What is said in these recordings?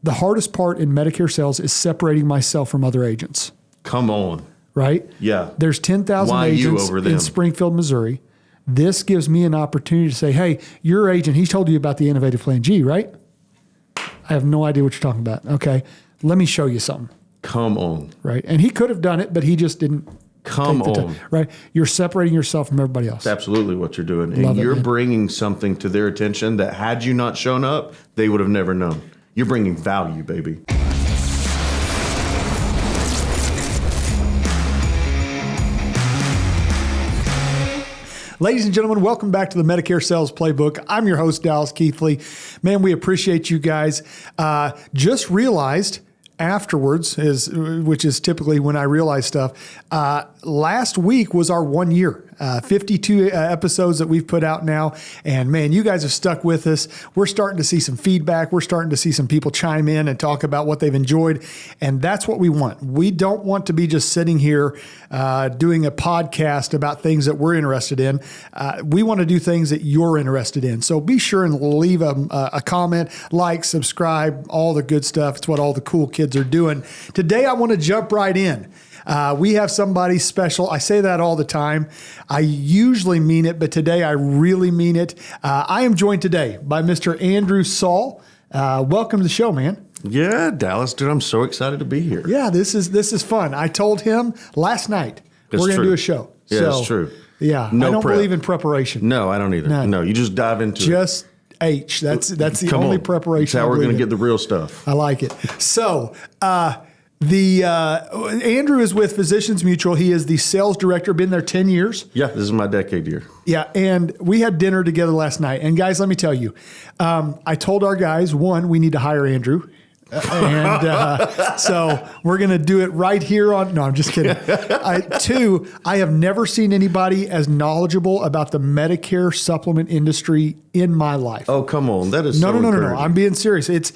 the hardest part in Medicare sales is separating myself from other agents. Come on. Right? Yeah. There's 10,000 agents in Springfield, Missouri. This gives me an opportunity to say, hey, your agent, he told you about the Innovative Plan G, right? I have no idea what you're talking about. Okay. Let me show you something. Come on. Right. And he could have done it, but he just didn't. Come on. Time, right. You're separating yourself from everybody else. That's absolutely what you're doing. And you're bringing something to their attention that had you not shown up, they would have never known. You're bringing value, baby. Ladies and gentlemen, welcome back to the Medicare Sales Playbook. I'm your host, Dallas Keithley. Man, we appreciate you guys. Just realized afterwards, which is typically when I realize stuff, last week was our 1 year. 52 episodes that we've put out now. And man, you guys have stuck with us. We're starting to see some feedback. We're starting to see some people chime in and talk about what they've enjoyed. And that's what we want. We don't want to be just sitting here doing a podcast about things that we're interested in. We want to do things that you're interested in. So be sure and leave a comment, like, subscribe, all the good stuff. It's what all the cool kids are doing. Today, I want to jump right in. We have somebody special. I say that all the time. I usually mean it, but today I really mean it. I am joined today by Mr. Andrew Saul. Welcome to the show, man. Yeah, Dallas, dude, I'm so excited to be here. Yeah, this is fun. I told him last night we're going to do a show. Yeah, so, it's true. Yeah, I don't believe in preparation. No, I don't either. No, you just dive into it. Just H. That's the only preparation. That's how we're going to get the real stuff. I like it. So, Andrew is with Physicians Mutual. He is the sales director, been there 10 years. Yeah, this is my decade year. Yeah, and we had dinner together last night. And guys, let me tell you, I told our guys, one, we need to hire Andrew. So we're going to do it right here on, no, I'm just kidding. Two, I have never seen anybody as knowledgeable about the Medicare supplement industry in my life. Oh, come on. That is No. I'm being serious. It's,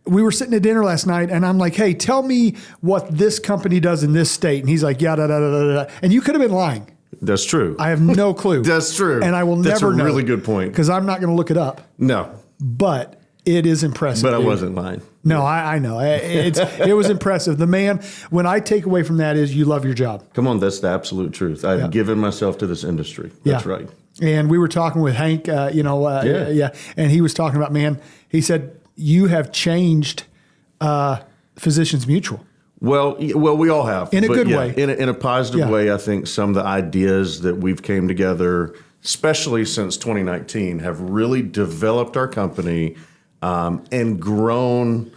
we were sitting at dinner last night and I'm like, hey, tell me what this company does in this state. And he's like, yeah, da, da, da, da, da. And you could have been lying. That's true. I have no clue. That's true. And I will That's never know. That's a really good point. Because I'm not going to look it up. No. But it is impressive. But I wasn't lying. No, I know. It was impressive. The man, when I take away from that is you love your job. Come on, that's the absolute truth. I've given myself to this industry. That's right. And we were talking with Hank, and he was talking about, man, he said, you have changed Physicians Mutual. Well, we all have. In a good way. In a positive way, I think some of the ideas that we've came together, especially since 2019, have really developed our company and grown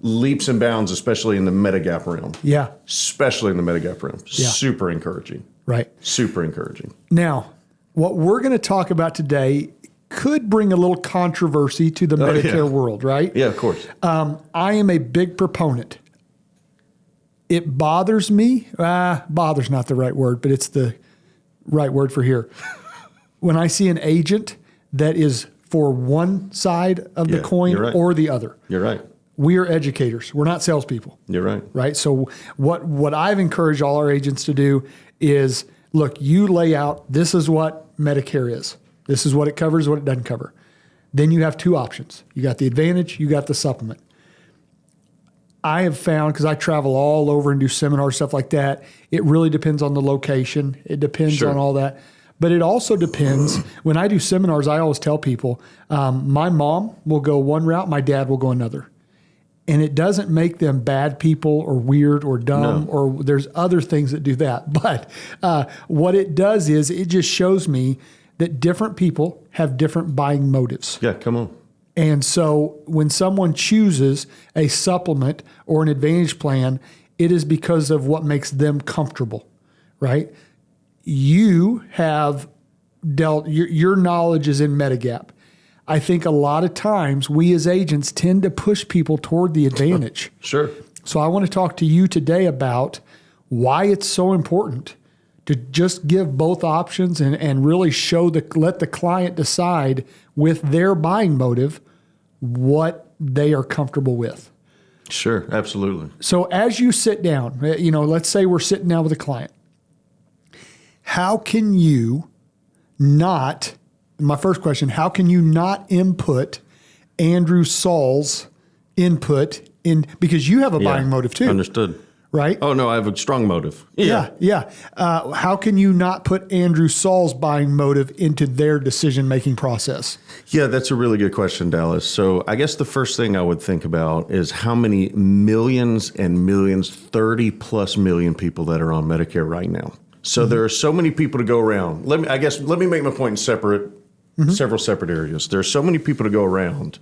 leaps and bounds, especially in the Medigap realm. Yeah. Especially in the Medigap realm. Yeah. Super encouraging. Right. Super encouraging. Now, what we're going to talk about today could bring a little controversy to the Medicare world, right? Yeah, of course. I am a big proponent. It bothers me. Bothers not the right word, but it's the right word for here. When I see an agent that is for one side of the coin or the other. You're right. We are educators. We're not salespeople. You're right. Right? So what I've encouraged all our agents to do is, look, you lay out, this is what Medicare is. This is what it covers, what it doesn't cover. Then you have two options. You got the Advantage, you got the Supplement. I have found, because I travel all over and do seminars, stuff like that, it really depends on the location. It depends on all that. But it also depends. When I do seminars, I always tell people, my mom will go one route, my dad will go another. And it doesn't make them bad people or weird or dumb or there's other things that do that. But what it does is it just shows me that different people have different buying motives. Yeah, come on. And so when someone chooses a supplement or an Advantage plan, it is because of what makes them comfortable, right? You have dealt, your knowledge is in Medigap. I think a lot of times we as agents tend to push people toward the Advantage. Sure. So I want to talk to you today about why it's so important to just give both options and really let the client decide with their buying motive what they are comfortable with. Sure, absolutely. So as you sit down, let's say we're sitting down with a client. How can you my first question, how can you not input Andrew Saul's input in, because you have a buying motive too. Understood. Right? Oh, no, I have a strong motive. Yeah. How can you not put Andrew Saul's buying motive into their decision-making process? Yeah, that's a really good question, Dallas. So I guess the first thing I would think about is how many millions and millions, 30 plus million people that are on Medicare right now. So there are so many people to go around. Let me make my point in several separate areas. There are so many people to go around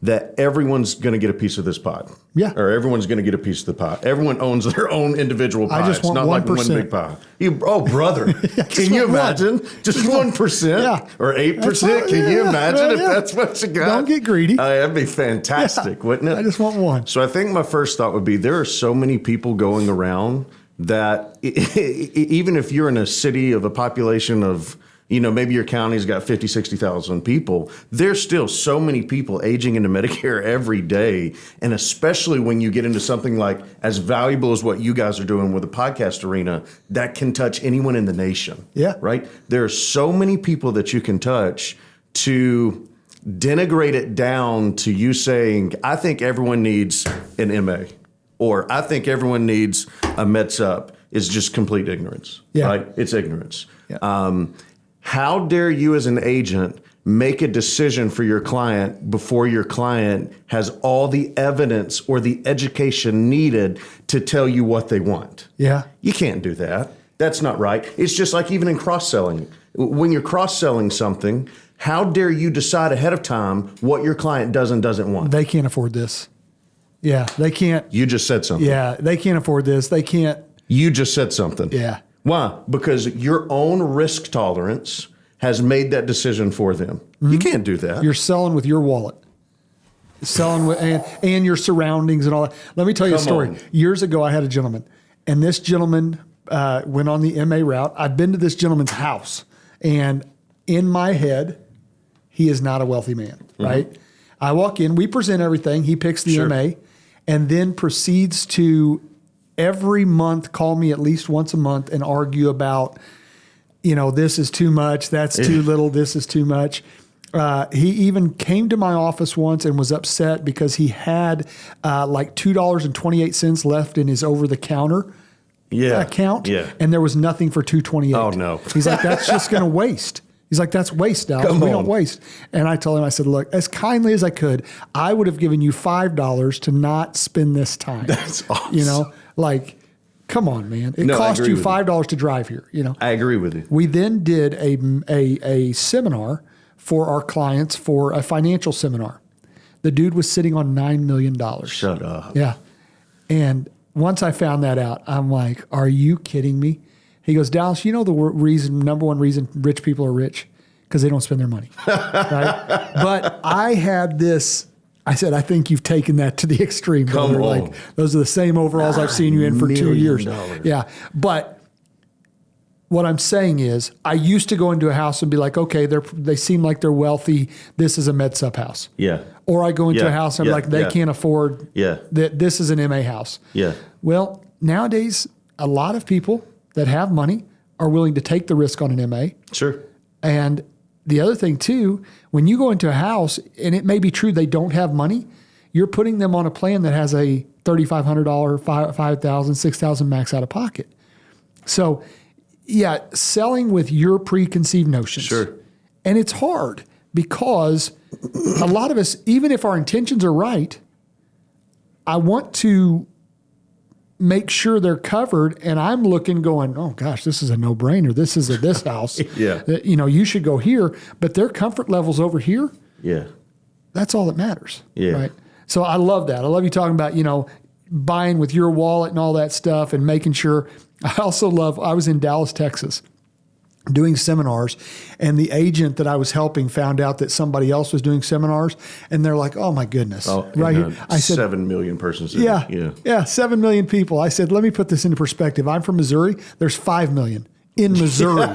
that everyone's going to get a piece of this pie. Yeah. Or everyone's going to get a piece of the pie. Everyone owns their own individual pie. I just want it's not 1%. like one big pie. Brother, can you imagine? Just 1%? Yeah. Or 8%? Can you imagine if that's what you got? Don't get greedy. That'd be fantastic, wouldn't it? I just want one. So I think my first thought would be there are so many people going around that even if you're in a city of a population of, maybe your county's got 50, 60,000 people, there's still so many people aging into Medicare every day. And especially when you get into something like as valuable as what you guys are doing with the podcast arena, that can touch anyone in the nation. Yeah. Right? There are so many people that you can touch. To denigrate it down to you saying, I think everyone needs an MA, or I think everyone needs a MedSup, is just complete ignorance. Yeah. Right? It's ignorance. Yeah. How dare you as an agent make a decision for your client before your client has all the evidence or the education needed to tell you what they want? Yeah. You can't do that. That's not right. It's just like even in cross-selling. When you're cross-selling something, how dare you decide ahead of time what your client does and doesn't want? They can't afford this. Yeah, they can't. You just said something. Yeah, they can't afford this. They can't. You just said something. Yeah. Why? Because your own risk tolerance has made that decision for them. Mm-hmm. You can't do that. You're selling with your wallet, selling with and your surroundings and all that. Let me tell you a story. On. Years ago, I had a gentleman, and this gentleman went on the MA route. I've been to this gentleman's house, and in my head, he is not a wealthy man, right? I walk in, we present everything. He picks the MA, and then proceeds to every month call me at least once a month and argue about, this is too much, that's too little, this is too much. He even came to my office once and was upset because he had like $2.28 left in his over-the-counter account, and there was nothing for $2.28. Oh, no. He's like, that's just going to waste. He's like, that's waste, Dallas. We don't waste. And I told him, I said, look, as kindly as I could, I would have given you $5 to not spend this time. That's awesome. Like, come on, man. It cost you $5 to drive here. I agree with you. We then did a seminar for our clients, for a financial seminar. The dude was sitting on $9 million. Shut up. Yeah. And once I found that out, I'm like, are you kidding me? He goes, Dallas, the number one reason rich people are rich? Because they don't spend their money. Right? But I had this, I said, I think you've taken that to the extreme. Come on. Like, those are the same overalls I've seen you in for 2 years. Yeah. But what I'm saying is, I used to go into a house and be like, okay, they seem like they're wealthy. This is a MedSup house. Yeah. Or I go into a house and I'm like, they can't afford this is an MA house. Yeah. Well, nowadays, a lot of people that have money are willing to take the risk on an MA. Sure. And the other thing too, when you go into a house, and it may be true they don't have money, you're putting them on a plan that has a $3,500, $5,000, $6,000 max out of pocket. So yeah, selling with your preconceived notions. Sure. And it's hard because a lot of us, even if our intentions are right, I want to make sure they're covered, and I'm looking going, oh gosh, this is a no-brainer. This is this house. Yeah. You should go here, but their comfort level's over here. Yeah. That's all that matters. Yeah. Right. So I love that. I love you talking about, buying with your wallet and all that stuff and making sure. I also love, I was in Dallas, Texas, doing seminars, and the agent that I was helping found out that somebody else was doing seminars, and they're like, oh my goodness. Right here. I said 7 million persons. Yeah. 7 million people. I said, let me put this into perspective. I'm from Missouri. There's 5 million in Missouri.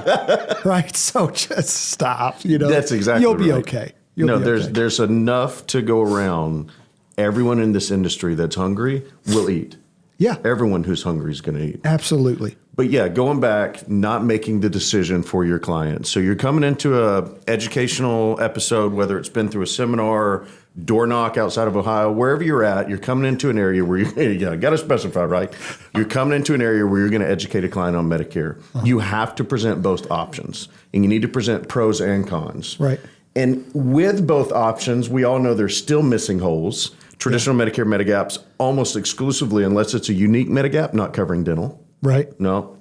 Right. So just stop, That's exactly You'll be right. okay. There's enough to go around. Everyone in this industry that's hungry will eat. Yeah. Everyone who's hungry is going to eat. Absolutely. But yeah, going back, not making the decision for your client. So you're coming into a educational episode, whether it's been through a seminar, door knock outside of Ohio, wherever you're at, you're coming into an area where you got to specify, right? You're coming into an area where you're going to educate a client on Medicare. You have to present both options, and you need to present pros and cons. Right. And with both options, we all know there's still missing holes. Traditional Medicare Medigap's almost exclusively, unless it's a unique Medigap, not covering dental. Right. No.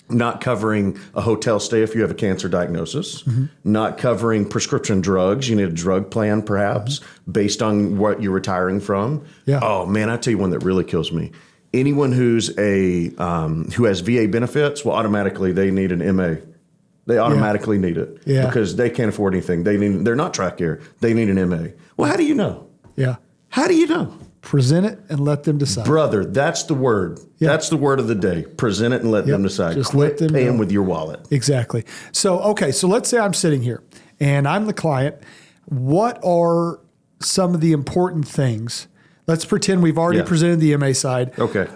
Not covering a hotel stay if you have a cancer diagnosis. Not covering prescription drugs. You need a drug plan, perhaps, based on what you're retiring from. Yeah. Oh, man, I tell you one that really kills me. Anyone who's who has VA benefits, well, automatically they need an MA. They automatically need it because they can't afford anything. They're not TRICARE. They need an MA. Well, how do you know? Yeah. How do you know? Present it and let them decide. Brother, that's the word. Yeah. That's the word of the day. Present it and let them decide. Just Quit let them paying know. with your wallet. Exactly. So let's say I'm sitting here and I'm the client. What are some of the important things? Let's pretend we've already presented the MA side. Okay.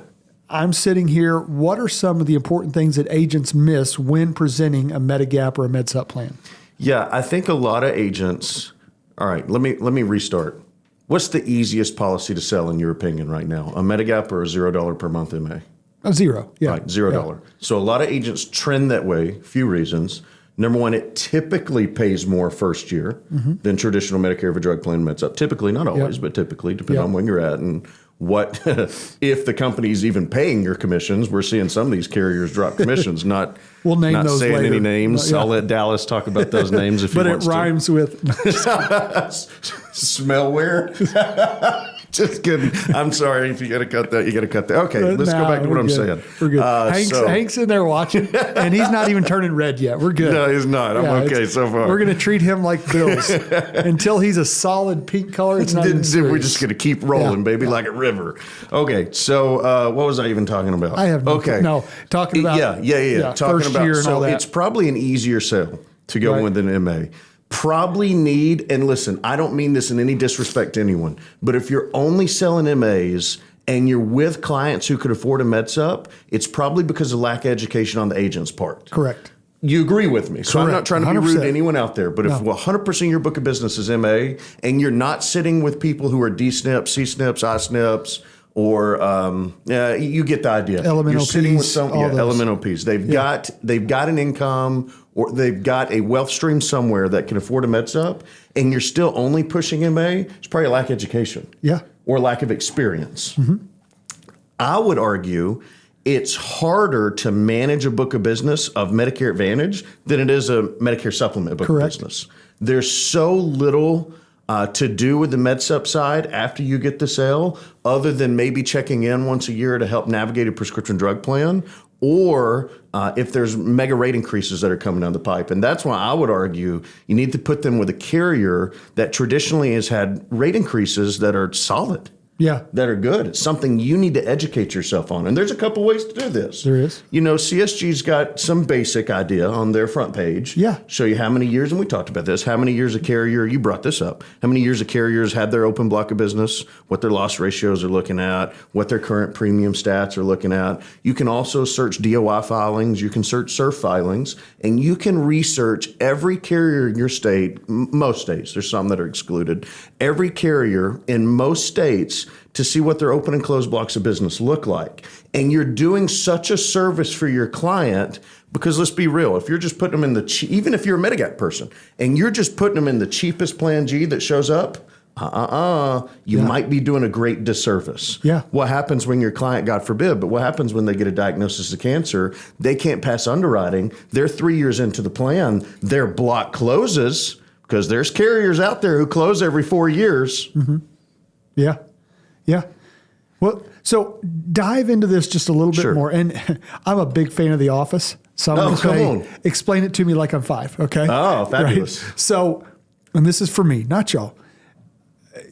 I'm sitting here. What are some of the important things that agents miss when presenting a Medigap or a MedSup plan? Yeah, I think a lot of agents. All right, let me restart. What's the easiest policy to sell in your opinion right now? A Medigap or a $0 per month MA? A zero. Yeah. Right, $0. So a lot of agents trend that way. Few reasons. Number one, it typically pays more first year than traditional Medicare of a drug plan MedSup. Typically, not always, but typically, depending on when you're at and what, if the company's even paying your commissions. We're seeing some of these carriers drop commissions, not We'll name not those saying later. any names. I'll let Dallas talk about those names if he But it wants to. rhymes with. Smellware? Just kidding. I'm sorry. If you got to cut that, you got to cut that. Okay, let's go back to what I'm saying. We're good. Hank's in there watching, and he's not even turning red yet. We're good. No, he's not. I'm okay so far. We're going to treat him like Bill's until he's a solid pink color. It's not even We're just going to keep rolling, baby, like a river. Okay, so what was I even talking about? I have no. Talking about Talking first about year and all that. It's probably an easier sale to go with an MA. Probably need, and listen, I don't mean this in any disrespect to anyone, but if you're only selling MAs and you're with clients who could afford a MedSup, it's probably because of lack of education on the agent's part. Correct. You agree with me. So I'm not trying to be 100%. rude to anyone out there, but if 100% of your book of business is MA and you're not sitting with people who are D-SNPs, C-SNPs, I-SNPs, or you get the idea. Elemental You're sitting with Ps, some elemental Ps. They've got an income or they've got a wealth stream somewhere that can afford a MedSup, and you're still only pushing MA. It's probably a lack of education. Yeah. Or lack of experience. I would argue it's harder to manage a book of business of Medicare Advantage than it is a Medicare Supplement book of business. There's so little to do with the MedSup side after you get the sale, other than maybe checking in once a year to help navigate a prescription drug plan, or if there's mega rate increases that are coming down the pipe. And that's why I would argue you need to put them with a carrier that traditionally has had rate increases that are solid. Yeah. That are good. It's something you need to educate yourself on. And there's a couple ways to do this. There is. You know, CSG's got some basic idea on their front page. Yeah. Show you how many years, and we talked about this, how many years a carrier, you brought this up, how many years a carrier's had their open block of business, what their loss ratios are looking at, what their current premium stats are looking at. You can also search DOI filings, you can search SURF filings, and you can research every carrier in your state, most states, there's some that are excluded, every carrier in most states to see what their open and closed blocks of business look like. And you're doing such a service for your client because let's be real, if you're just putting them in the, even if you're a Medigap person and you're just putting them in the cheapest plan G that shows up, you might be doing a great disservice. Yeah. What happens when your client, God forbid, but what happens when they get a diagnosis of cancer, they can't pass underwriting, they're 3 years into the plan, their block closes because there's carriers out there who close every 4 years. Yeah. Yeah. Well, so dive into this just a little bit more. And I'm a big fan of The Office. So I'm going to say, explain it to me like I'm 5. Okay. Oh, fabulous. Right? So, and this is for me, not y'all.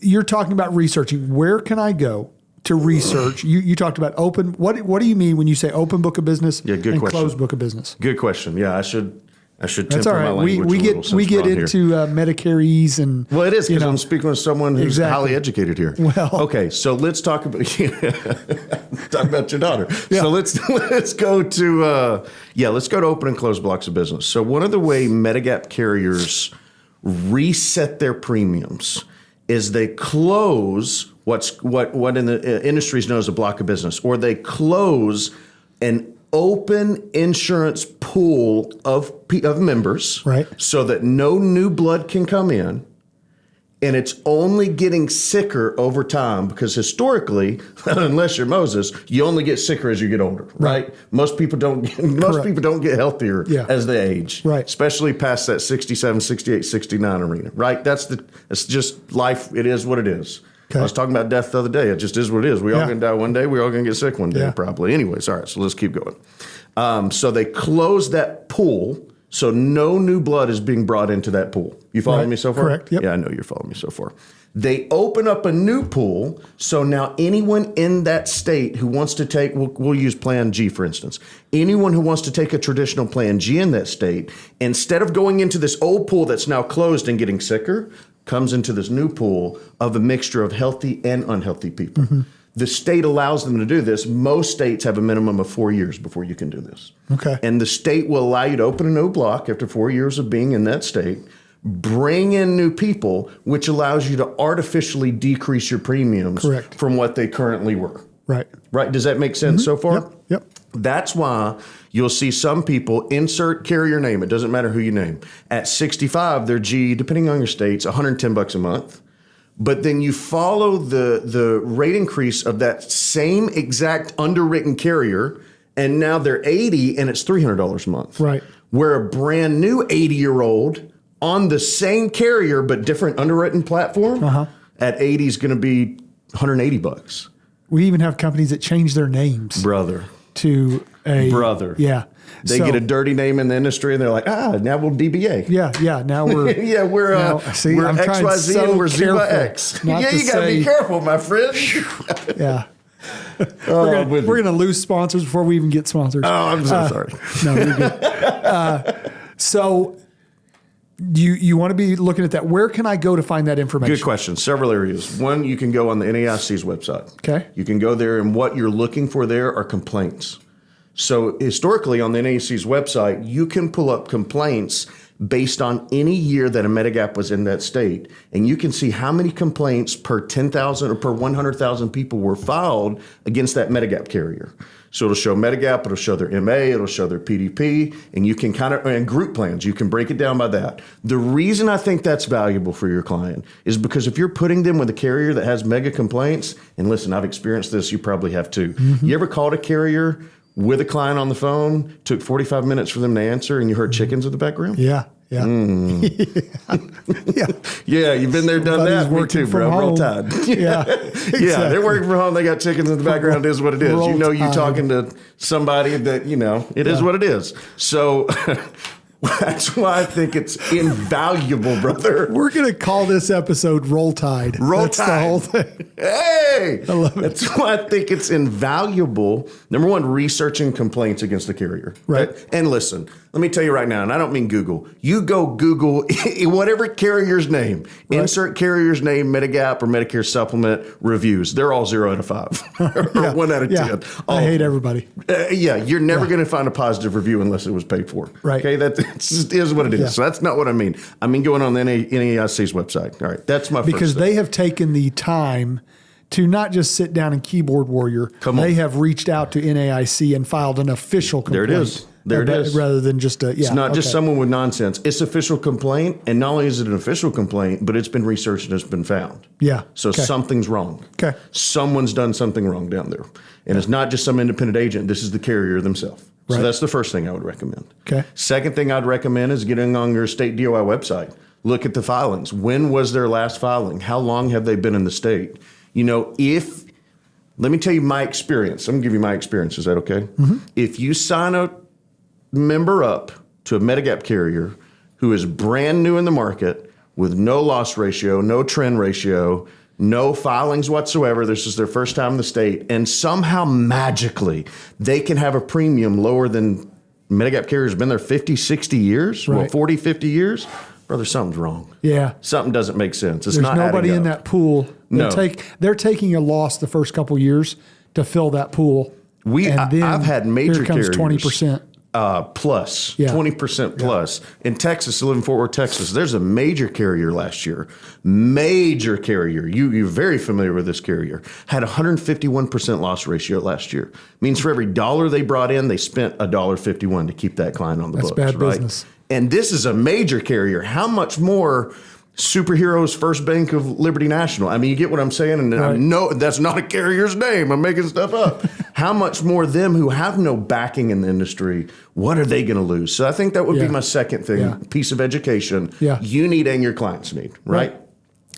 You're talking about researching. Where can I go to research? You talked about open. What do you mean when you say open book of business good and question. closed book of business? Good question. Yeah, I should I should That's temper all my right. language We a little get since we we're get on here. into Medicare-ese and Well, it is because I'm speaking with someone who's Exactly. highly educated here. Well. Okay, so let's talk about talk about your daughter. Yeah. So let's go to let's go to open and close blocks of business. So one of the way Medigap carriers reset their premiums is they close what in the industry is known as a block of business, or they close an open insurance pool of members, Right. so that no new blood can come in, and it's only getting sicker over time, because historically, unless you're Moses, you only get sicker as you get older, right? Most people don't get healthier as they age, Right. especially past that 67, 68, 69 arena, right? That's just life. It is what it is. Okay. I was talking about death the other day. It just is what it is. We all Yeah. going to die one day. We're all going to get sick one day, Yeah. probably. Anyways, all right, so let's keep going. So they close that pool, so no new blood is being brought into that pool. You following Right. me so far? Correct. Yep. Yeah, I know you're following me so far. They open up a new pool, so now anyone in that state who wants to take, we'll use Plan G, for instance. Anyone who wants to take a traditional Plan G in that state, instead of going into this old pool that's now closed and getting sicker, comes into this new pool of a mixture of healthy and unhealthy people. Mm-hmm. The state allows them to do this. Most states have a minimum of 4 years before you can do this. Okay. And the state will allow you to open a new block after 4 years of being in that state, bring in new people, which allows you to artificially decrease your premiums Correct. from what they currently were. Right. Right? Does that make sense so far? Yep. That's why you'll see some people insert carrier name. It doesn't matter who you name. At 65, their G, depending on your states, $110 a month. But then you follow the rate increase of that same exact underwritten carrier, and now they're 80 and it's $300 a month. Right. Where a brand new 80-year-old on the same carrier but different underwritten platform at 80 is going to be $180. We even have companies that change their names Brother. to a Brother. Yeah. They get a dirty name in the industry, and they're like, now we'll DBA. Yeah. Now we're we're I'm trying XYZ so and we're careful Ziva X. not to You got to be say- careful, my friend. Yeah. I'm with We're you. going to lose sponsors before we even get sponsors. Oh, I'm so sorry. No, you're good. So you want to be looking at that. Where can I go to find that information? Good question. Several areas. One, you can go on the NAIC's website. Okay. You can go there, and what you're looking for there are complaints. So historically on the NAIC's website, you can pull up complaints based on any year that a Medigap was in that state. And you can see how many complaints per 10,000 or per 100,000 people were filed against that Medigap carrier. So it'll show Medigap, it'll show their MA, it'll show their PDP, and you can and group plans, you can break it down by that. The reason I think that's valuable for your client is because if you're putting them with a carrier that has mega complaints, and listen, I've experienced this, you probably have too. Mm-hmm. You ever called a carrier with a client on the phone, took 45 minutes for them to answer, and you heard chickens in the background? Yeah. Yeah. Yeah, you've been there, done Somebody's that. Me working too, from bro. Roll home. Tide. Yeah. Yeah, they're working from home. They got chickens in the background. It is what it is. Roll You know, you Tide. talking to somebody that, it is what it is. So that's why I think it's invaluable, brother. We're going to call this episode Roll Tide. Roll That's Tide. the whole thing. Hey, I love it. That's why I think it's invaluable. Number one, researching complaints against the carrier. Right. And listen, let me tell you right now, and I don't mean Google. You go Google whatever carrier's name, insert carrier's name, Medigap or Medicare Supplement reviews. They're all 0 out of 5 or 1 out of 10. I hate everybody. You're never going to find a positive review unless it was paid for. Right. Okay, that is what it is. Yeah. So that's not what I mean. I mean going on the NAIC's website. All right, that's my Because first thing. they have taken the time to not just sit down and keyboard warrior. Come on. They have reached out to NAIC and filed an official complaint. There it is. There it is. Rather than just a, It's not just someone with nonsense. It's official complaint, and not only is it an official complaint, but it's been researched and it's been found. Yeah. So Okay. something's wrong. Okay. Someone's done something wrong down there. And it's not just some independent agent. This is the carrier themselves. Right. So that's the first thing I would recommend. Okay. Second thing I'd recommend is getting on your state DOI website. Look at the filings. When was their last filing? How long have they been in the state? Let me tell you my experience. I'm going to give you my experience. Is that okay? Mm-hmm. If you sign a member up to a Medigap carrier who is brand new in the market with no loss ratio, no trend ratio, no filings whatsoever, this is their first time in the state, and somehow magically they can have a premium lower than Medigap carrier's been there 50, 60 years, Right. 40, 50 years. Brother, something's wrong. Yeah. Something doesn't make sense. It's There's not nobody adding in up. that pool. No. They're taking a loss the first couple years to fill that pool. I've had major here comes carriers. 20%. Plus, Yeah. 20% plus. In Texas, I live in Fort Worth, Texas. There's a major carrier last year. Major carrier. You're very familiar with this carrier. Had 151% loss ratio last year. Means for every dollar they brought in, they spent $1.51 to keep that client on the That's books. bad right? business. And this is a major carrier. How much more Superheroes First Bank of Liberty National? I mean, you get what I'm saying? And I Right. know that's not a carrier's name. I'm making stuff up. How much more them who have no backing in the industry, what are they going to lose? So I think that would be Yeah. my second thing, Yeah. piece of education Yeah. you need and your clients need, right?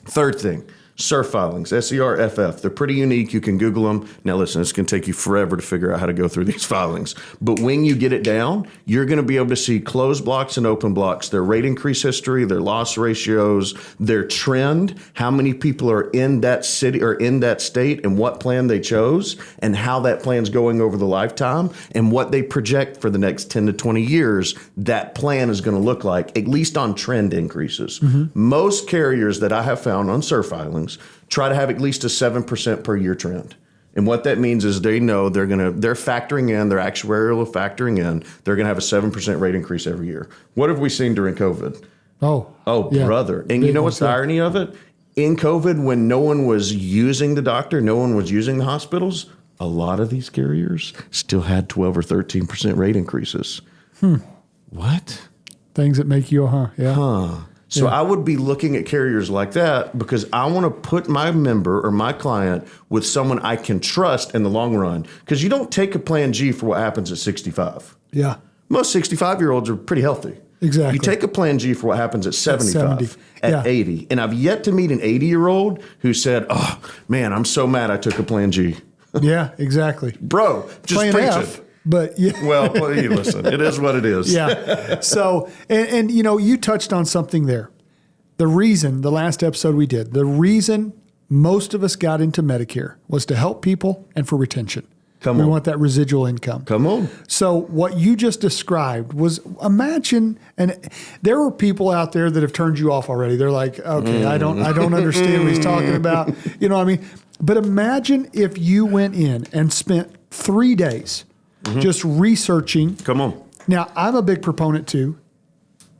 Third thing, SERF filings, SERFF. They're pretty unique. You can Google them. Now, listen, it's going to take you forever to figure out how to go through these filings. But when you get it down, you're going to be able to see closed blocks and open blocks, their rate increase history, their loss ratios, their trend, how many people are in that city or in that state and what plan they chose, and how that plan's going over the lifetime, and what they project for the next 10 to 20 years that plan is going to look like, at least on trend increases. Most carriers that I have found on SERF filings try to have at least a 7% per year trend. And what that means is they know they're factoring in, their actuarial factoring in, they're going to have a 7% rate increase every year. What have we seen during COVID? Oh, yeah. Brother. And Big you know what's the ones, yeah. irony of it? In COVID, when no one was using the doctor, no one was using the hospitals, a lot of these carriers still had 12 or 13% rate increases. What? Things that make you, yeah. So I would be looking at carriers like that because I want to put my member or my client with someone I can trust in the long run. Because you don't take a plan G for what happens at 65. Yeah. Most 65-year-olds are pretty healthy. Exactly. You take a plan G for what happens at 75, 70. at Yeah. 80. And I've yet to meet an 80-year-old who said, oh, man, I'm so mad I took a plan G. Yeah, exactly. Bro, just Plan preach F, it. but yeah. Well, you listen, it is what it is. Yeah. So, and you know, you touched on something there. The last episode we did, the reason most of us got into Medicare was to help people and for retention. Come We on. want that residual income. Come on. So what you just described was, imagine, and there are people out there that have turned you off already. They're like, okay, I don't understand what he's talking about. You know what I mean? But imagine if you went in and spent 3 days just researching. Come on. Now, I'm a big proponent too.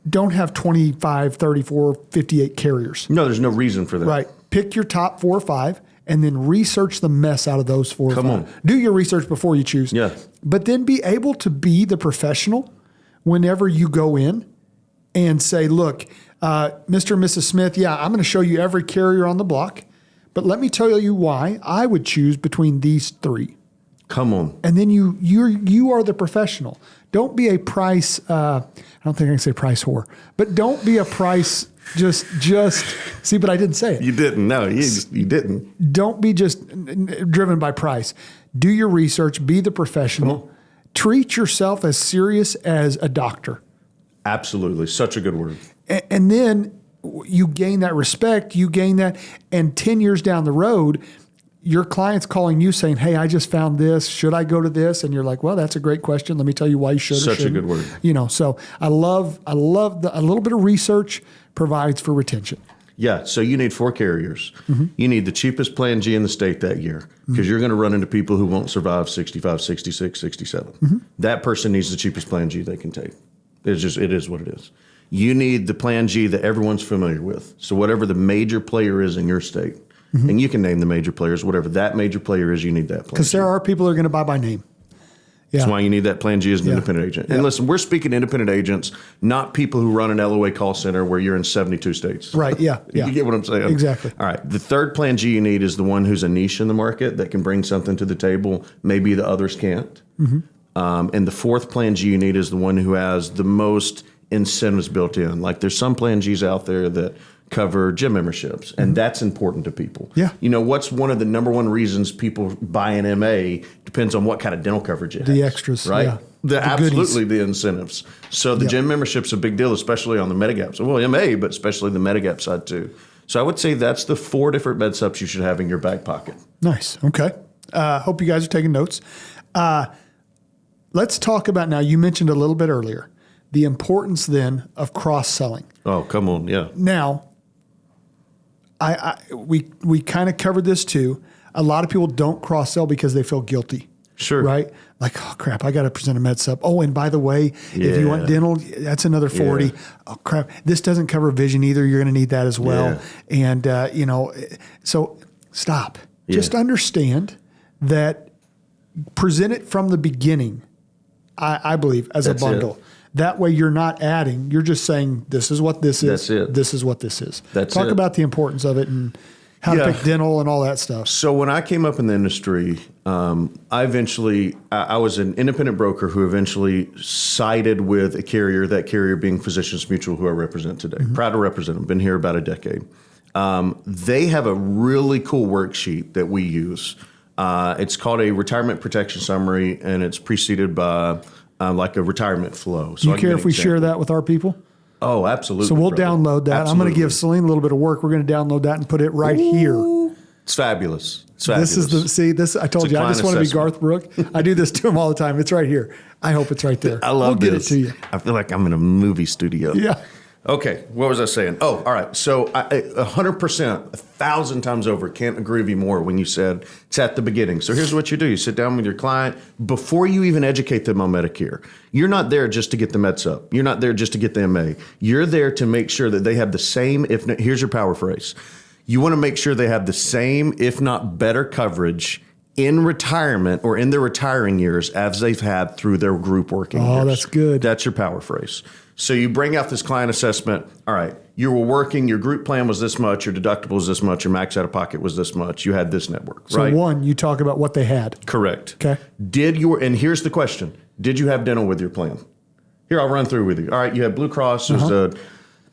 Don't have 25, 34, 58 carriers. No, there's no reason for that. Right. Pick your top 4 or 5 and then research the mess out of those 4 or 5. Come on. Do your research before you choose. Yeah. But then be able to be the professional whenever you go in and say, look, Mr. and Mrs. Smith, yeah, I'm going to show you every carrier on the block, but let me tell you why I would choose between these 3. Come on. And then you are the professional. Don't be a price. I don't think I can say price whore, but don't be a price. Just see, but I didn't say it. You didn't. No, you didn't. Don't be just driven by price. Do your research. Be the professional. Treat yourself as serious as a doctor. Absolutely. Such a good word. And then you gain that respect. You gain that, and 10 years down the road, your client's calling you saying, hey, I just found this. Should I go to this? And you're like, well, that's a great question. Let me tell you why you should. Such a good word. You know, so I love a little bit of research provides for retention. Yeah. So you need 4 carriers. You need the cheapest plan G in the state that year because you're going to run into people who won't survive 65, 66, 67. That person needs the cheapest plan G they can take. It is what it is. You need the plan G that everyone's familiar with. So whatever the major player is in your state, and you can name the major players, whatever that major player is, you need that plan. Because there are people that are going to buy by name. Yeah. That's why you need that plan G as an independent agent. And listen, we're speaking independent agents, not people who run an LOA call center where you're in 72 states. Right. Yeah. Yeah. You get what I'm saying? Exactly. All right. The third plan G you need is the one who's a niche in the market that can bring something to the table maybe the others can't. And the fourth plan G you need is the one who has the most incentives built in. Like there's some plan Gs out there that cover gym memberships, and that's important to people. Yeah. You know, what's one of the number one reasons people buy an MA depends on what kind of dental coverage it has. The extras, right? yeah. The goodies. absolutely the incentives. So the gym membership's a big deal, especially on the Medigap. So, well, MA, but especially the Medigap side too. So I would say that's the 4 different med subs you should have in your back pocket. Nice. Okay. Hope you guys are taking notes. let's talk about now. You mentioned a little bit earlier the importance then of cross-selling. Oh, come on. Yeah. Now, we kind of covered this too. A lot of people don't cross-sell because they feel guilty. Sure. Right? Like, oh, crap, I got to present a med sup. Oh, and by the way, if you want dental, that's another 40. Yeah. Oh, crap, this doesn't cover vision either. You're going to need that as well. Yeah. And, so stop. Yeah. Just understand that present it from the beginning, I believe, as that's a bundle. It. That way you're not adding. You're just saying, this is what this is. That's it. This is what this is. Talk about the importance of it and how to pick dental and all that stuff. So when I came up in the industry, I was an independent broker who eventually sided with a carrier, that carrier being Physicians Mutual, who I represent today. Mm-hmm. Proud to represent them. Been here about a decade. They have a really cool worksheet that we use. It's called a retirement protection summary, and it's preceded by like a retirement flow. So do you care if we share that with our people? Oh, absolutely. So we'll download that. Absolutely. I'm going to give Celine a little bit of work. We're going to download that and put it right here. It's fabulous. It's fabulous. This. I told you, I just want to be Garth Brooke. I do this to him all the time. It's right here. I hope it's right there. I love this. We'll get it to you. I feel like I'm in a movie studio. Yeah. Okay, what was I saying? Oh, all right. So 100%, 1,000 times over, can't agree with you more when you said it's at the beginning. So here's what you do. You sit down with your client before you even educate them on Medicare. You're not there just to get the Med Sup. You're not there just to get the MA. You're there to make sure that they have the same, if not, here's your power phrase. You want to make sure they have the same, if not better coverage in retirement or in their retiring years as they've had through their group working years. Oh, that's good. That's your power phrase. So you bring out this client assessment. All right, you were working, your group plan was this much, your deductible was this much, your max out of pocket was this much. You had this network, right? So one, you talk about what they had. Correct. Okay. And here's the question. Did you have dental with your plan? Here, I'll run through with you. All right, you had Blue Cross. There's a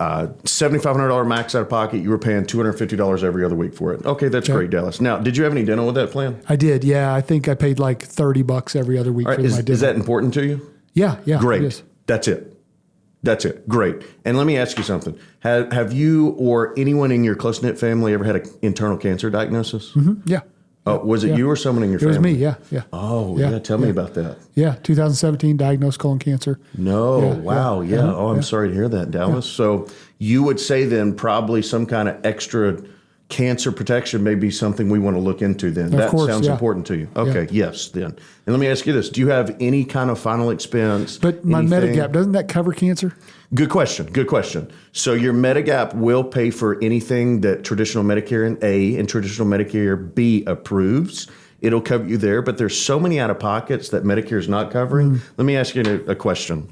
$7,500 max out of pocket. You were paying $250 every other week for it. Okay, that's great, Dallas. Now, did you have any dental with that plan? I did, yeah. I think I paid like $30 every other week for my dental. Is that important to you? Yeah. Great. That's it. Great. And let me ask you something. Have you or anyone in your close-knit family ever had an internal cancer diagnosis? Mm-hmm. Yeah. Oh, was it you or someone in your family? It was me, yeah. Oh, yeah. Tell me about that. Yeah, 2017, diagnosed colon cancer. No, wow, yeah. Oh, I'm sorry to hear that, Dallas. Yeah. So you would say then probably some kind of extra cancer protection may be something we want to look into then. That sounds important to you. Okay, yes, then. And let me ask you this. Do you have any kind of final expense? But my Medigap, doesn't that cover cancer? Good question. So your Medigap will pay for anything that traditional Medicare A and traditional Medicare B approves. It'll cover you there, but there's so many out-of-pockets that Medicare is not covering. Let me ask you a question.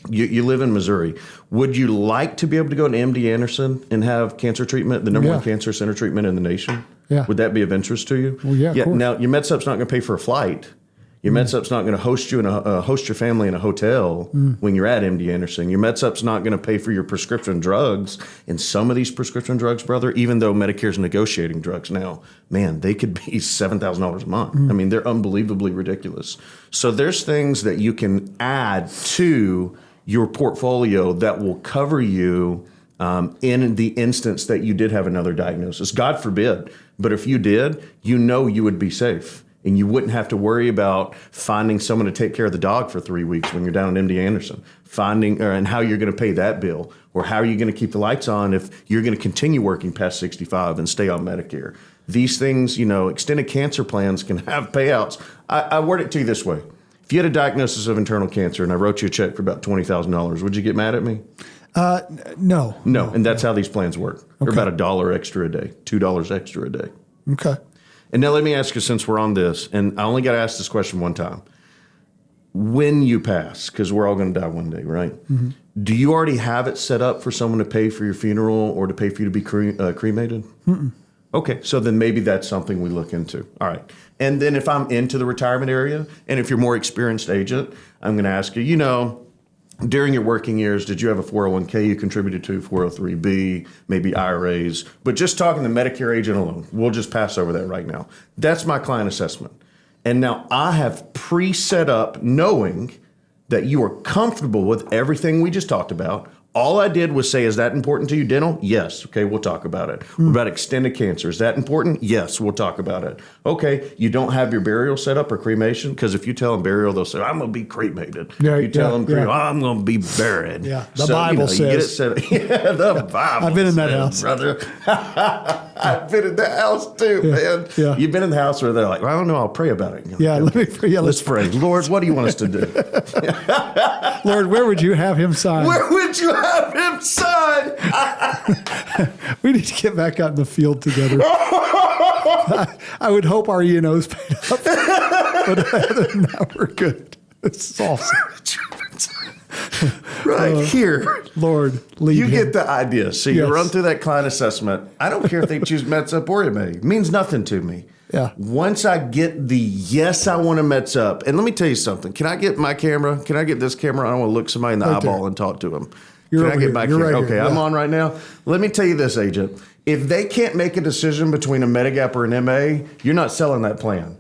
You live in Missouri. Would you like to be able to go to MD Anderson and have cancer treatment, the number one cancer center treatment in the nation? Yeah. Would that be of interest to you? Well, yeah, of course. Now, your MedSup's not going to pay for a flight. Your MedSup's not going to host you host your family in a hotel when you're at MD Anderson. Your MedSup's not going to pay for your prescription drugs. And some of these prescription drugs, brother, even though Medicare's negotiating drugs now, man, they could be $7,000 a month. I mean, they're unbelievably ridiculous. So there's things that you can add to your portfolio that will cover you in the instance that you did have another diagnosis. God forbid, but if you did, you would be safe. And you wouldn't have to worry about finding someone to take care of the dog for 3 weeks when you're down at MD Anderson, and how you're going to pay that bill, or how are you going to keep the lights on if you're going to continue working past 65 and stay on Medicare. These things, extended cancer plans can have payouts. I word it to you this way. If you had a diagnosis of internal cancer and I wrote you a check for about $20,000, would you get mad at me? No. And that's how these plans work. They're about $1 extra a day, $2 extra a day. Okay. And now let me ask you, since we're on this, and I only got to ask this question one time. When you pass, because we're all going to die one day, right? Mm-hmm. Do you already have it set up for someone to pay for your funeral or to pay for you to be cremated? Mm-mm. Okay, so then maybe that's something we look into. All right. And then if I'm into the retirement area, and if you're a more experienced agent, I'm going to ask you, during your working years, did you have a 401k you contributed to, 403b, maybe IRAs? But just talking to the Medicare agent alone, we'll just pass over that right now. That's my client assessment. And now I have pre-set up knowing that you are comfortable with everything we just talked about, All I did was say, is that important to you, dental? Yes. Okay, we'll talk about it. What about extended cancer? Is that important? Yes, we'll talk about it. Okay, you don't have your burial set up or cremation? Because if you tell them burial, they'll say, I'm going to be cremated. Yeah, you tell them cremation, yeah. I'm going to be buried. Yeah, the Bible says. You get it set up. Yeah, the Bible I've been in that says, house. brother. I've been in that house too, man. Yeah. You've been in the house where they're like, well, I don't know, I'll pray about it. Yeah, let me pray. Yeah, Let's pray. Lord, what do you want us to do? Lord, where would you have him sign? Where would you have him sign? We need to get back out in the field together. I would hope our E&O's paid up. But other than that, we're good. It's awesome. Right here. Lord, lead You him. get the idea. So you Yes. run through that client assessment. I don't care if they choose Meds Up or MA. It means nothing to me. Yeah. Once I get the yes, I want to Meds Up. And let me tell you something. Can I get my camera? Can I get this camera? I want to look somebody in the Right eyeball there. and talk to them. You're Can I over get here. my You're camera? right Okay, here. I'm Yeah. on right now. Let me tell you this, agent. If they can't make a decision between a Medigap or an MA, you're not selling that plan.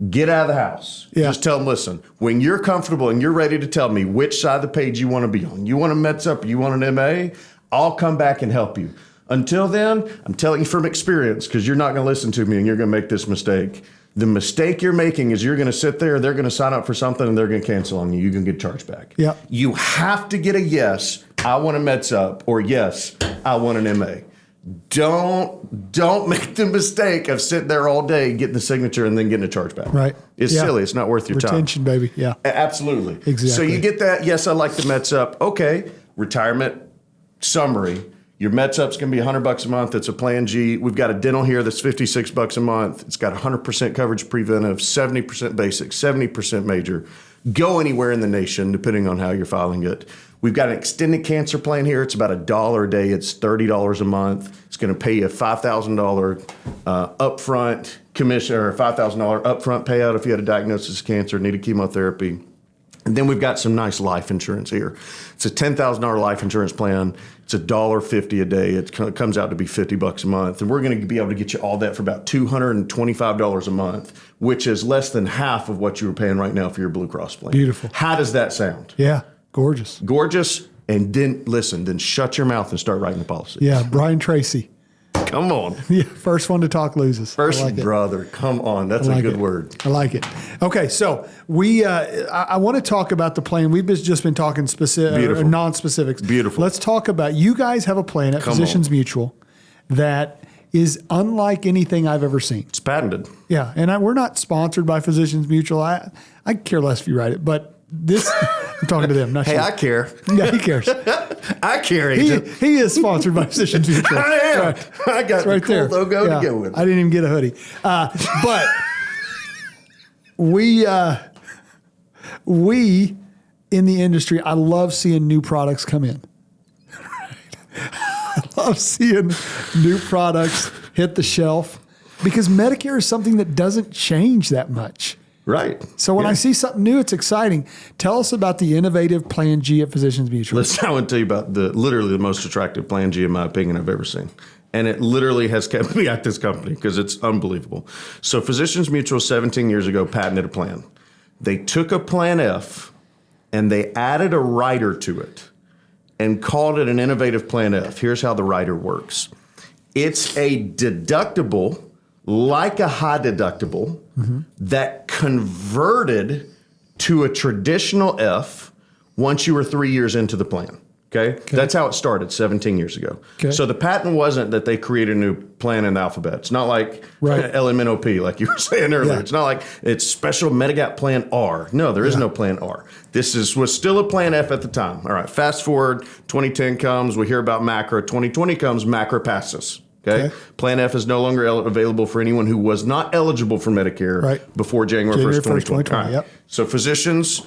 Get out of the house. Yeah. Just tell them, listen, when you're comfortable and you're ready to tell me which side of the page you want to be on, you want a Meds Up, you want an MA, I'll come back and help you. Until then, I'm telling you from experience, because you're not going to listen to me and you're going to make this mistake. The mistake you're making is you're going to sit there, they're going to sign up for something, and they're going to cancel on you. You're going to get charged back. Yeah. You have to get a yes, I want a Meds Up, or yes, I want an MA. Don't make the mistake of sitting there all day getting the signature and then getting a chargeback. Right. It's Yeah. silly. It's not worth your Retention, baby. Yeah. time. Absolutely. Exactly. So you get that. Yes, I like the Mets Up. Okay. Retirement summary. Your Mets Up's going to be $100 a month. It's a Plan G. We've got a dental here that's $56 a month. It's got 100% coverage preventive, 70% basic, 70% major. Go anywhere in the nation, depending on how you're filing it. We've got an extended cancer plan here. It's about $1 a day. It's $30 a month. It's going to pay you a $5,000 upfront commission or a $5,000 upfront payout if you had a diagnosis of cancer, needed chemotherapy. And then we've got some nice life insurance here. It's a $10,000 life insurance plan. It's $1.50 a day. It comes out to be $50 a month. And we're going to be able to get you all that for about $225 a month, which is less than half of what you were paying right now for your Blue Cross plan. Beautiful. How does that sound? Yeah. Gorgeous. Gorgeous. And then shut your mouth and start writing the policy. Yeah. Brian Tracy. Come on. Yeah. First one to talk loses. I like it. Brother. Come on. That's I like a good it. word. I like it. Okay, so I want to talk about the plan. We've just been talking specific, Beautiful. non-specifics. Beautiful. Let's talk about, you guys have a plan at Physicians Mutual that is unlike anything I've ever seen. It's patented. Yeah, and we're not sponsored by Physicians Mutual. I care less if you write it, but this, I'm talking to them. Not Hey, you. I care. Yeah, he cares. I care, agent. He is sponsored by Physicians Mutual. I am. Right. I got It's right the cool there. logo Yeah. to go with. I didn't even get a hoodie. But we in the industry, I love seeing new products come in. I love seeing new products hit the shelf because Medicare is something that doesn't change that much. Right. So when Yeah. I see something new, it's exciting. Tell us about the innovative Plan G at Physicians Mutual. Listen, I want to tell you about literally the most attractive Plan G, in my opinion, I've ever seen. And it literally has kept me at this company because it's unbelievable. So Physicians Mutual 17 years ago patented a plan. They took a Plan F and they added a rider to it and called it an innovative Plan F. Here's how the rider works. It's a deductible, like a high deductible, that converted to a traditional F once you were 3 years into the plan. Okay? That's how it started 17 years ago. Okay. So the patent wasn't that they created a new plan in the alphabet. It's not like Right. LMNOP, like you were saying earlier. Yeah. It's not like it's special Medigap Plan R. No, there is no Plan R. This was still a Plan F at the time. All right, fast forward, 2010 comes, we hear about MACRA. 2020 comes, MACRA passes. Okay? Plan F is no longer available for anyone who was not eligible for Medicare Right. before January 1st, 2020. 2020, All right. yep. So physicians,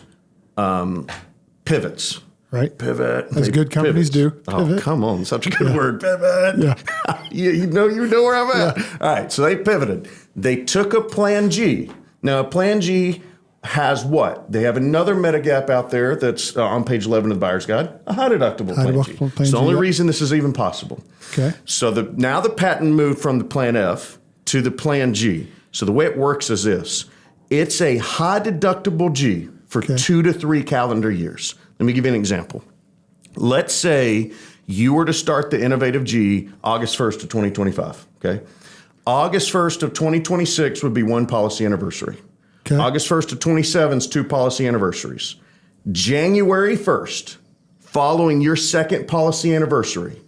pivots. Right? Pivot. As They good companies pivots. do. Oh, Pivot. come on. Such a good word. Pivot. Yeah. you know where I'm at. All right. So they pivoted. They took a Plan G. Now, a Plan G has what? They have another Medigap out there that's on page 11 of the buyer's guide, a high deductible Plan G. deductible Plan It's the G, only yep. reason this is even possible. Okay. So now the patent moved from the Plan F to the Plan G. So the way it works is this. It's a high deductible G for 2 to 3 calendar years. Let me give you an example. Let's say you were to start the Innovative G August 1st of 2025, okay? August 1st of 2026 would be one policy anniversary. Okay. August 1st of 27 is two policy anniversaries. January 1st, following your second policy anniversary,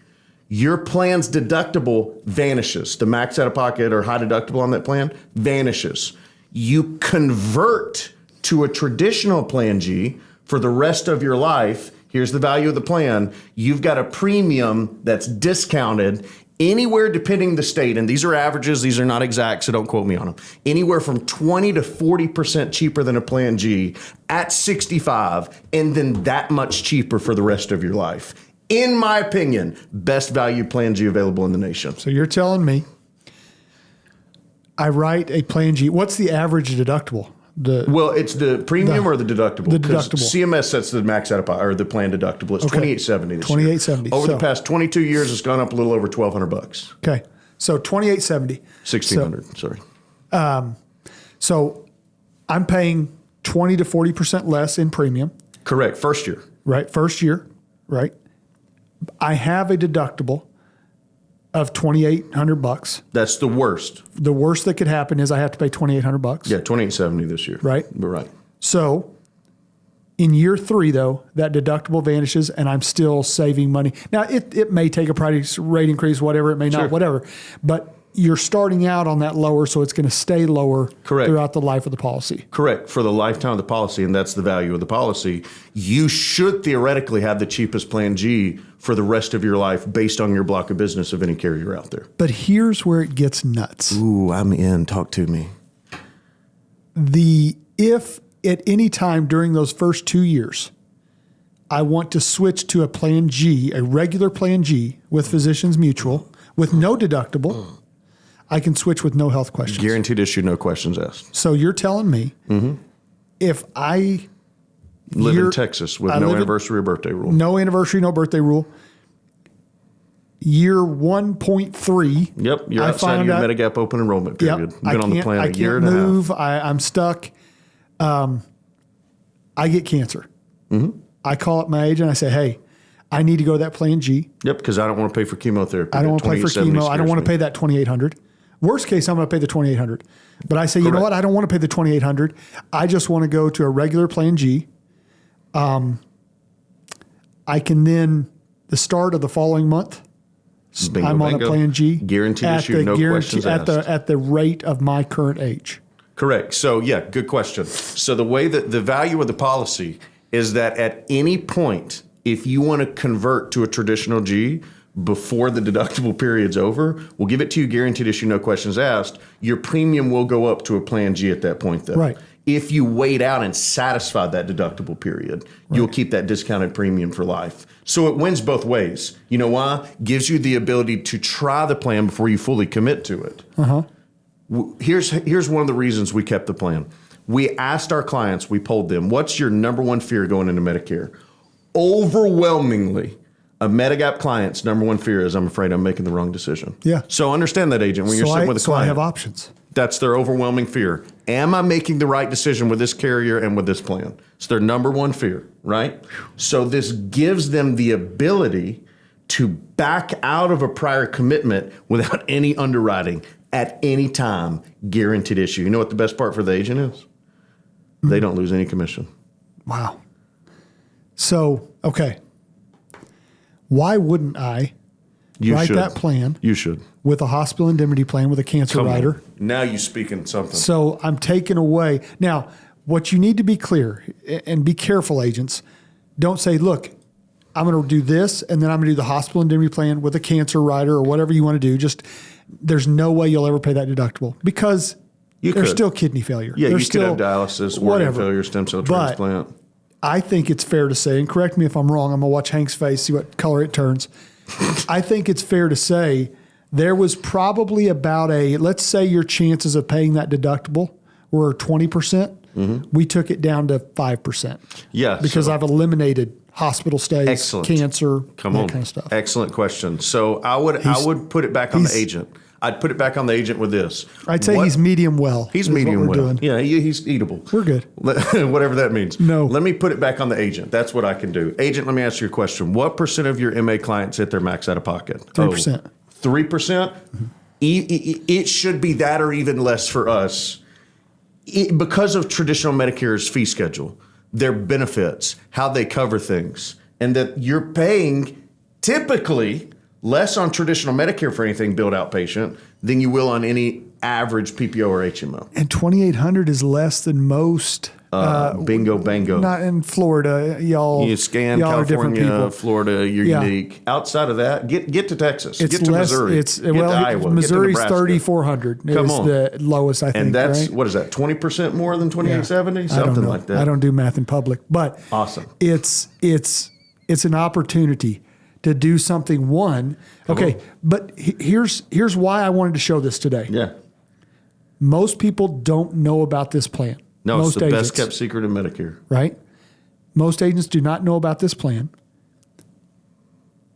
your plan's deductible vanishes. The max out of pocket or high deductible on that plan vanishes. You convert to a traditional Plan G for the rest of your life. Here's the value of the plan. You've got a premium that's discounted anywhere, depending the state, and these are averages, these are not exact, so don't quote me on them, anywhere from 20 to 40% cheaper than a Plan G at 65, and then that much cheaper for the rest of your life. In my opinion, best value Plan G available in the nation. So you're telling me I write a Plan G. What's the average deductible? Well, it's the premium or the deductible? The deductible. CMS sets the max out of or the plan deductible. It's $2,870 this year. $2,870. Over the past 22 years, it's gone up a little over $1,200. Okay, so $2,870. $1,600. Sorry. So I'm paying 20 to 40% less in premium. Correct. First year. Right. First year. Right. I have a deductible of $2,800. That's the worst. The worst that could happen is I have to pay $2,800. Yeah, $2,870 this year. Right. But right. So in year 3, though, that deductible vanishes and I'm still saving money. Now, it may take a price rate increase, whatever, it may not, whatever. But you're starting out on that lower, so it's going to stay lower throughout the life of the policy. Correct. For the lifetime of the policy, and that's the value of the policy. You should theoretically have the cheapest Plan G for the rest of your life based on your block of business of any carrier out there. But here's where it gets nuts. Ooh, I'm in. Talk to me. If at any time during those first 2 years, I want to switch to a Plan G, a regular Plan G with Physicians Mutual with no deductible, I can switch with no health questions. Guaranteed issue, no questions asked. So you're telling me if I live in Texas with no anniversary or birthday rule. No anniversary, no birthday rule. Year 1.3. Yep, you're outside of your Medigap open enrollment period. You've been on the plan a year and a half. I can't move. I'm stuck. I get cancer. I call up my agent. I say, hey, I need to go to that Plan G. Yep, because I don't want to pay for chemotherapy. I don't want to pay for chemo. I don't want to pay that $2,800. Worst case, I'm going to pay the $2,800. But I say, you know what? I don't want to pay the $2,800. I just want to go to a regular Plan G. I can then, the start of the following month, bingo, I'm on a Plan G. Guaranteed issue, no questions asked. At the rate of my current age. Correct. So, yeah, good question. So the way that the value of the policy is that at any point, if you want to convert to a traditional G before the deductible period's over, we'll give it to you guaranteed issue, no questions asked. Your premium will go up to a Plan G at that point, though. Right. If you wait out and satisfy that deductible period, you'll keep that discounted premium for life. So it wins both ways. You know why? Gives you the ability to try the plan before you fully commit to it. Here's one of the reasons we kept the plan. We asked our clients, we polled them, what's your number one fear going into Medicare? Overwhelmingly, a Medigap client's number one fear is, I'm afraid I'm making the wrong decision. Yeah. So understand that, agent, when you're sitting with a client. So I have options. That's their overwhelming fear. Am I making the right decision with this carrier and with this plan? It's their number one fear, right? So this gives them the ability to back out of a prior commitment without any underwriting at any time, guaranteed issue. You know what the best part for the agent is? They don't lose any commission. Wow. So, okay. Why wouldn't I write that plan? You should. With a hospital indemnity plan with a cancer rider. Now you speaking something. So I'm taking away. Now, what you need to be clear and be careful, agents. Don't say, look, I'm going to do this and then I'm going to do the hospital indemnity plan with a cancer rider or whatever you want to do. Just there's no way you'll ever pay that deductible because there's still kidney failure. Yeah, there's you could have dialysis, organ failure, stem cell transplant. I think it's fair to say, and correct me if I'm wrong, I'm going to watch Hank's face, see what color it turns. I think it's fair to say there was probably about let's say your chances of paying that deductible were 20%. We took it down to 5%. Yeah. Because I've eliminated hospital stays, cancer, that kind of stuff. Excellent question. So I would put it back on the agent. I'd put it back on the agent with this. I'd say he's medium well. He's is what medium we're well. doing. Yeah, he's eatable. We're good. Whatever that means. No. Let me put it back on the agent. That's what I can do. Agent, let me ask you a question. What % of your MA clients hit their max out of pocket? 3%. 3%? It should be that or even less for us. Because of traditional Medicare's fee schedule, their benefits, how they cover things, and that you're paying typically less on traditional Medicare for anything billed outpatient than you will on any average PPO or HMO. And $2,800 is less than most. Bingo, bango. Not in Florida, y'all. You scan y'all are different California, people. Florida, you're Yeah. unique. Outside of that, get to Texas, It's get to less, Missouri, it's get well, to Iowa, Missouri's get to Nebraska. 3,400 Come is on. the lowest, I think. And that's, right? what is that, 20% more than 2870? I don't Something know. like that. I don't do math in public, but Awesome. It's an opportunity to do something. But here's why I wanted to show this today. Yeah. Most people don't know about this plan. No, Most it's the agents, best kept secret in Medicare. right? Most agents do not know about this plan.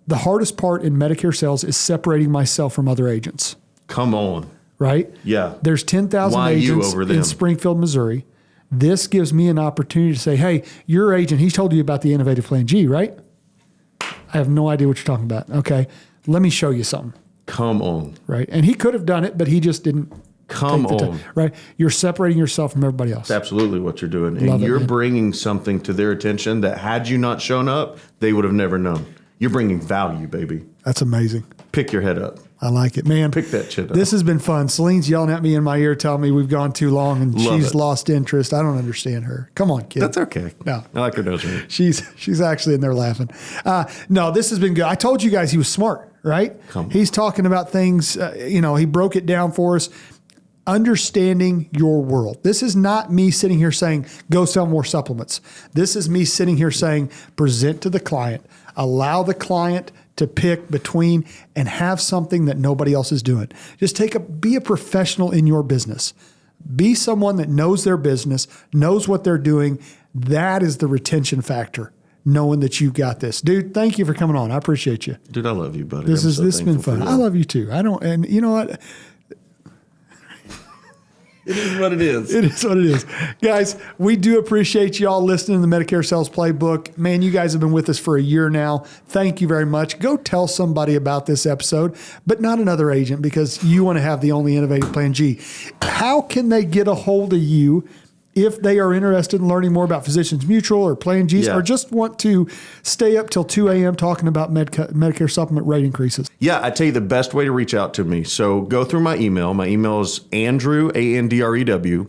The hardest part in Medicare sales is separating myself from other agents, Come on. right? Yeah. There's 10,000 Why you agents over them? in Springfield, Missouri. This gives me an opportunity to say, hey, your agent, he's told you about the Innovative Plan G, right? I have no idea what you're talking about. Okay. Let me show you something, Come on. right? And he could have done it, but he just didn't. Come take the on. time, right? You're separating yourself from everybody else. That's absolutely what you're doing. Love And it, you're man. bringing something to their attention that had you not shown up, they would have never known. You're bringing value, baby. That's amazing. Pick your head up. I like it, man. Pick that shit up. This has been fun. Celine's yelling at me in my ear, telling me we've gone too long, and Love she's it. lost interest. I don't understand her. Come on, kid. That's okay. No. I like her nose ring. She's actually in there laughing. No, this has been good. I told you guys he was smart, right? Come on. He's talking about things. He broke it down for us. Understanding your world. This is not me sitting here saying, go sell more supplements. This is me sitting here saying, present to the client, allow the client to pick between and have something that nobody else is doing. Just be a professional in your business. Be someone that knows their business, knows what they're doing. That is the retention factor, knowing that you've got this. Dude, thank you for coming on. I appreciate you. Dude, I love you, buddy. This has been thankful fun. for I love you too. And you know what? It is what it is. It is what it is. Guys, we do appreciate y'all listening to the Medicare Sales Playbook. Man, you guys have been with us for a year now. Thank you very much. Go tell somebody about this episode, but not another agent, because you want to have the only innovative Plan G. How can they get a hold of you if they are interested in learning more about Physicians Mutual or Plan Gs, or just want to stay up till 2 a.m. talking about Medicare supplement rate increases? Yeah, I tell you the best way to reach out to me. So go through my email. My email is Andrew, ANDREW,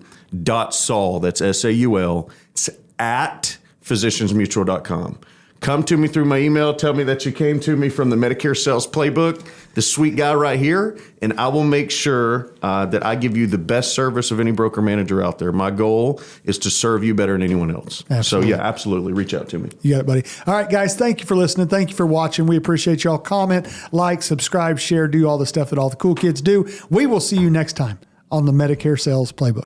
.Saul, that's SAUL. It's at physiciansmutual.com. Come to me through my email. Tell me that you came to me from the Medicare Sales Playbook, the sweet guy right here, and I will make sure that I give you the best service of any broker manager out there. My goal is to serve you better than anyone else. Absolutely. So, yeah, absolutely. Reach out to me. You got it, buddy. All right, guys, thank you for listening. Thank you for watching. We appreciate y'all. Comment, like, subscribe, share, do all the stuff that all the cool kids do. We will see you next time on the Medicare Sales Playbook.